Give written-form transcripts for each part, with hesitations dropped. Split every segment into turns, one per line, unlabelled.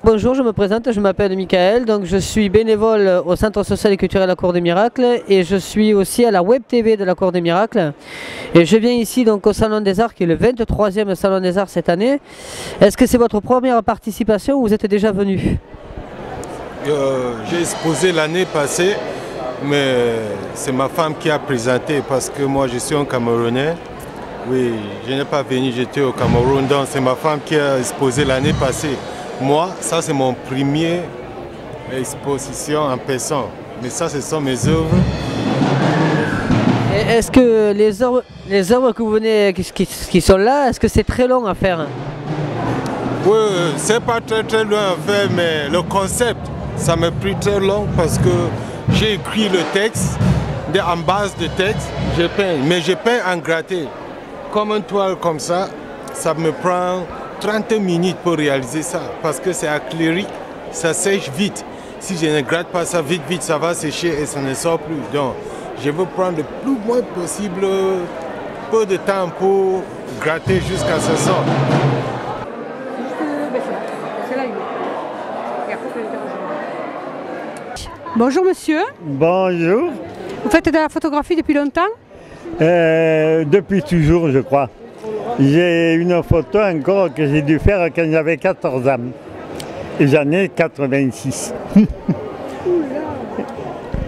Bonjour, je me présente, je m'appelle Michael, donc je suis bénévole au Centre social et culturel La Cour des Miracles et je suis aussi à la Web TV de La Cour des Miracles. Et je viens ici donc au Salon des Arts qui est le 23e Salon des Arts cette année. Est-ce que c'est votre première participation ou vous êtes déjà venu?
J'ai exposé l'année passée, mais c'est ma femme qui a présenté parce que moi je suis un Camerounais. Oui, je n'ai pas venu, j'étais au Cameroun, donc c'est ma femme qui a exposé l'année passée. Moi, ça c'est mon premier exposition en personne. Mais ça, ce sont mes œuvres.
Est-ce que les œuvres que vous venez, qui sont là, est-ce que c'est très long à faire?
Oui, c'est pas très long à faire, mais le concept, ça m'a pris très long parce que j'ai écrit le texte, en base de texte, je peins, mais je peins en gratté. Comme une toile comme ça, ça me prend 30 minutes pour réaliser ça, parce que c'est acrylique, ça sèche vite. Si je ne gratte pas ça vite, ça va sécher et ça ne sort plus. Donc, je veux prendre le plus moins possible, peu de temps pour gratter jusqu'à ce sort.
Bonjour monsieur.
Bonjour.
Vous faites de la photographie depuis longtemps?
Depuis toujours, je crois. J'ai une photo encore que j'ai dû faire quand j'avais 14 ans. Et j'en ai 86.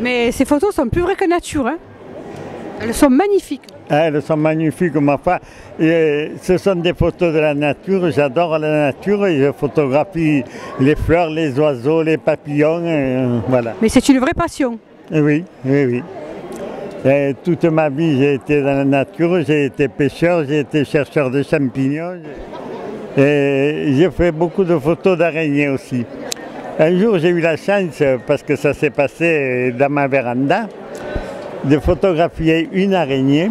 Mais ces photos sont plus vraies que nature. Hein? Elles sont magnifiques.
Elles sont magnifiques, ma foi. Et ce sont des photos de la nature. J'adore la nature et je photographie les fleurs, les oiseaux, les papillons. Voilà.
Mais c'est une vraie passion.
Oui, oui, oui. Et toute ma vie, j'ai été dans la nature, j'ai été pêcheur, j'ai été chercheur de champignons. Et j'ai fait beaucoup de photos d'araignées aussi. Un jour, j'ai eu la chance, parce que ça s'est passé dans ma véranda, de photographier une araignée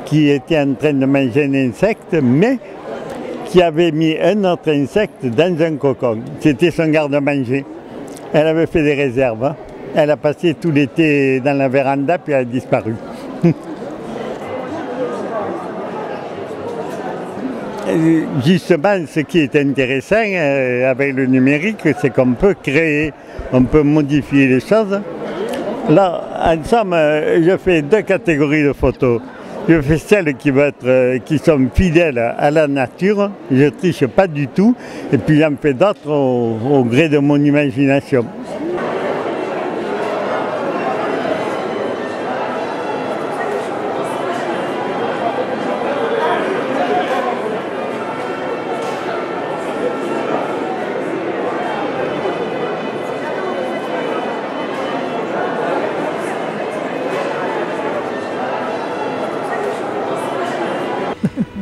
qui était en train de manger un insecte, mais qui avait mis un autre insecte dans un cocon. C'était son garde-manger. Elle avait fait des réserves. Hein. Elle a passé tout l'été dans la véranda, puis elle a disparu. Justement, ce qui est intéressant avec le numérique, c'est qu'on peut créer, on peut modifier les choses. Là, en somme, je fais deux catégories de photos. Je fais celles qui sont fidèles à la nature, je ne triche pas du tout, et puis j'en fais d'autres au gré de mon imagination.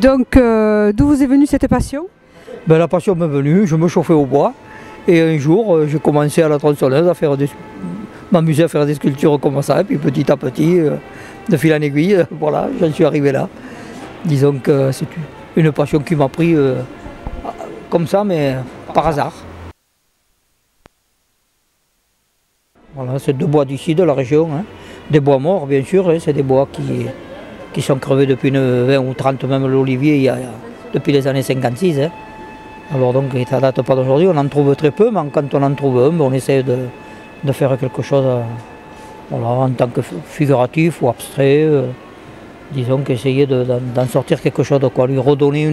Donc, d'où vous est venue cette passion?
La passion m'est venue, je me chauffais au bois et un jour j'ai commencé à la tronçonneuse à m'amuser à faire des sculptures comme ça et puis petit à petit, de fil en aiguille, voilà, j'en suis arrivé là. Disons que c'est une passion qui m'a pris comme ça mais par hasard. Voilà, c'est deux bois d'ici, de la région, hein. Des bois morts bien sûr, hein, c'est des bois qui sont crevés depuis 20 ou 30, même l'olivier, depuis les années 56. Hein. Alors donc, ça ne date pas d'aujourd'hui, on en trouve très peu, mais quand on en trouve un, on essaie de faire quelque chose voilà, en tant que figuratif ou abstrait. Disons qu'essayer d'en sortir quelque chose, quoi, lui redonner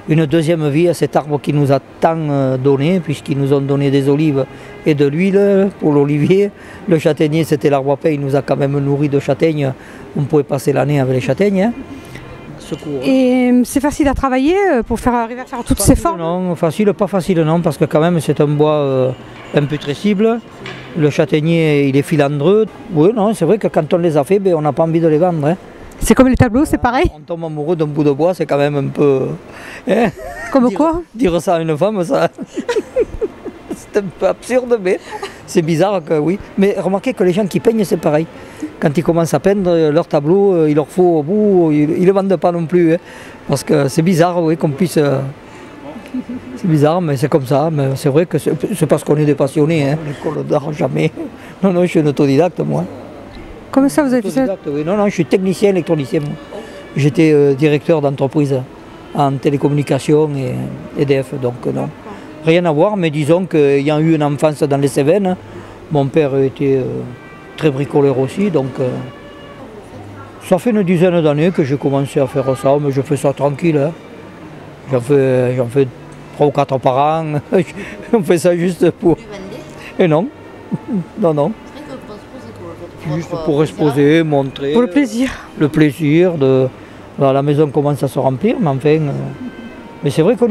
une deuxième vie à cet arbre qui nous a tant donné, puisqu'ils nous ont donné des olives et de l'huile pour l'olivier. Le châtaignier, c'était l'arbre à pain, il nous a quand même nourri de châtaignes. On pouvait passer l'année avec les châtaignes. Hein.
Et c'est facile à travailler pour arriver à faire toutes ces formes?
Non, facile, pas facile non, parce que quand même c'est un bois imputrescible. Le châtaignier, il est filandreux. Oui, non, c'est vrai que quand on les a fait, on n'a pas envie de les vendre. Hein.
C'est comme les tableaux, c'est pareil?
On tombe amoureux d'un bout de bois, c'est quand même un peu... Hein,
comme quoi? Dire
ça à une femme, ça... c'est un peu absurde, mais c'est bizarre que oui. Mais remarquez que les gens qui peignent, c'est pareil. Quand ils commencent à peindre leur tableau, il leur faut au bout, ils ne le vendent pas non plus. Hein, parce que c'est bizarre, oui, qu'on puisse... C'est bizarre, mais c'est comme ça. Mais c'est vrai que c'est parce qu'on est des passionnés. Hein. L'école d'art, jamais. Non, non, je suis un autodidacte, moi.
Comment ça, vous avez fait ça?
Oui. Non, je suis technicien électronicien. J'étais directeur d'entreprise en télécommunications et EDF, donc non. Rien à voir, mais disons qu'ayant eu une enfance dans les Cévennes, mon père était très bricoleur aussi, donc ça fait une dizaine d'années que j'ai commencé à faire ça, mais je fais ça tranquille. Hein. J'en fais 3 ou 4 par an, on fait ça juste pour... Et non, non. Juste pour exposer, montrer...
Pour le plaisir.
Le plaisir de... Alors, la maison commence à se remplir, mais enfin... mais c'est vrai qu'on...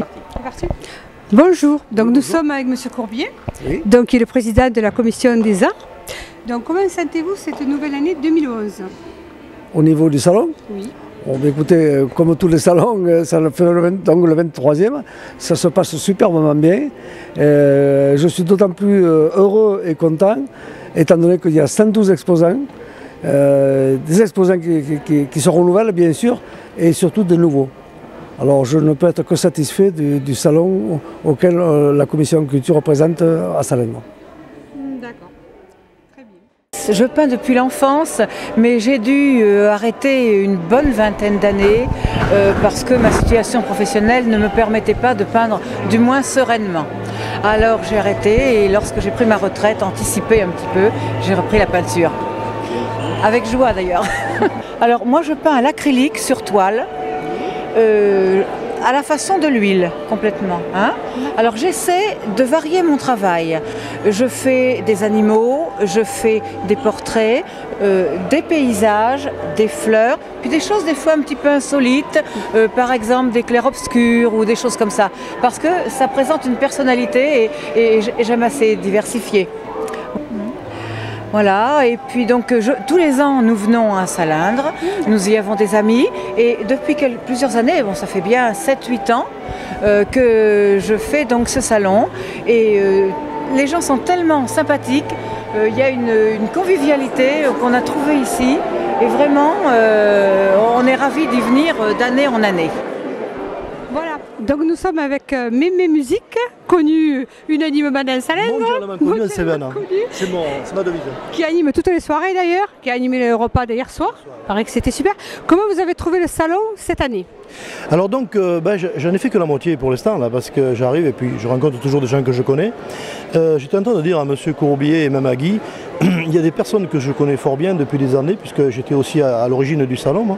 Bonjour, donc nous sommes avec M. Courbier, oui. Donc, qui est le président de la commission des arts. Donc comment sentez-vous cette nouvelle année 2011?
Au niveau du salon?
Oui.
Bon, écoutez, comme tous les salons, ça fait donc le 23e, ça se passe superbement bien. Je suis d'autant plus heureux et content, étant donné qu'il y a 112 exposants, des exposants qui se renouvellent bien sûr, et surtout des nouveaux. Alors je ne peux être que satisfait du salon auquel la commission culture représente à Salène.
D'accord. Très bien.
Je peins depuis l'enfance, mais j'ai dû arrêter une bonne vingtaine d'années parce que ma situation professionnelle ne me permettait pas de peindre, du moins sereinement. Alors j'ai arrêté et lorsque j'ai pris ma retraite, anticipée un petit peu, j'ai repris la peinture. Avec joie d'ailleurs. Alors moi je peins à l'acrylique sur toile. À la façon de l'huile, complètement. Hein. Alors j'essaie de varier mon travail. Je fais des animaux, je fais des portraits, des paysages, des fleurs, puis des choses des fois un petit peu insolites, par exemple des clairs-obscurs ou des choses comme ça. Parce que ça présente une personnalité et j'aime assez diversifier. Voilà, et puis donc tous les ans nous venons à Salindre, nous y avons des amis et depuis plusieurs années, bon ça fait bien 7-8 ans que je fais donc ce salon et les gens sont tellement sympathiques, il y a une convivialité qu'on a trouvée ici et vraiment on est ravis d'y venir d'année en année.
Voilà, donc nous sommes avec Mémé Musique, connue unanimement dans Salène.
Mondialement connue en Cévennes, c'est ma devise.
Qui anime toutes les soirées d'ailleurs, qui a animé le repas d'hier soir. Il paraît que c'était super. Comment vous avez trouvé le salon cette année?
Alors donc, j'en ai fait que la moitié pour l'instant, là, parce que j'arrive et puis je rencontre toujours des gens que je connais. J'étais en train de dire à M. Courbier et même à Guy, il y a des personnes que je connais fort bien depuis des années, puisque j'étais aussi à l'origine du salon, moi.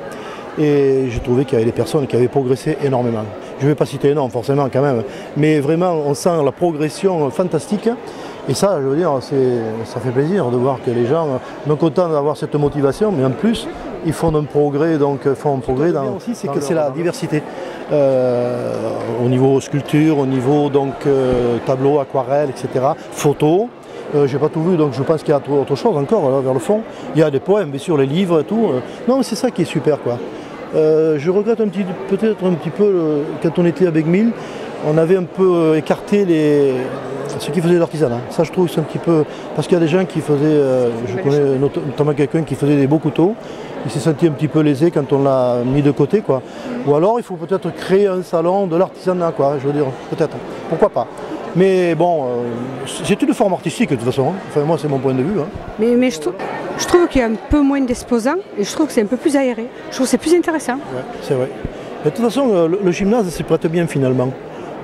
Et j'ai trouvé qu'il y avait des personnes qui avaient progressé énormément. Je ne vais pas citer les noms forcément quand même, mais vraiment on sent la progression fantastique. Et ça, je veux dire, ça fait plaisir de voir que les gens sont contents d'avoir cette motivation, mais en plus, ils font un progrès, donc font un progrès dans aussi, c'est que c'est la diversité. Au niveau sculpture, au niveau donc tableau, aquarelle, etc., photos. J'ai pas tout vu, donc je pense qu'il y a autre chose encore là, vers le fond. Il y a des poèmes, bien sûr, les livres et tout. Non, c'est ça qui est super, quoi. Je regrette peut-être un petit peu, quand on était avec Mille, on avait un peu écarté ceux qui faisaient de l'artisanat. Ça, je trouve, c'est un petit peu... Parce qu'il y a des gens qui faisaient... je connais notamment quelqu'un qui faisait des beaux couteaux. Il s'est senti un petit peu lésé quand on l'a mis de côté, quoi. Ou alors, il faut peut-être créer un salon de l'artisanat, quoi. Je veux dire, peut-être. Pourquoi pas. Mais bon, c'est une forme artistique de toute façon, hein. Enfin moi c'est mon point de vue. Hein.
Mais je trouve qu'il y a un peu moins d'exposants et je trouve que c'est un peu plus aéré. Je trouve que c'est plus intéressant.
Ouais, c'est vrai. De toute façon, le gymnase se prête bien finalement.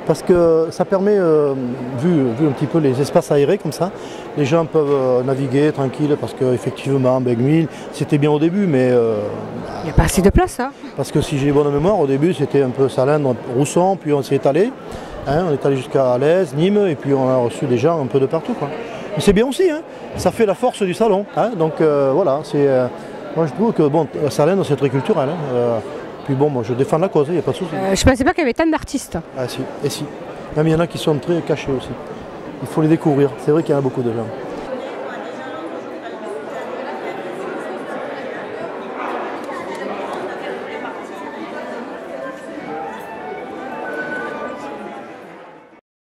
Parce que ça permet, vu un petit peu les espaces aérés comme ça, les gens peuvent naviguer tranquille parce qu'effectivement, Beguemil, c'était bien au début, mais...
il n'y a pas assez de place, hein.
Parce que si j'ai bonne mémoire, au début c'était un peu Salindre, Rousson, puis on s'est étalé. Hein, on est allé jusqu'à Alès, Nîmes, et puis on a reçu des gens un peu de partout, quoi. Mais c'est bien aussi, hein, ça fait la force du salon. Hein, donc voilà, moi je trouve que bon, Salindre c'est très culturel. Hein, puis bon, moi je défends la cause, il n'y a pas de souci.
Je ne pensais pas qu'il y avait tant d'artistes.
Ah si, et si. Même il y en a qui sont très cachés aussi. Il faut les découvrir, c'est vrai qu'il y en a beaucoup de gens.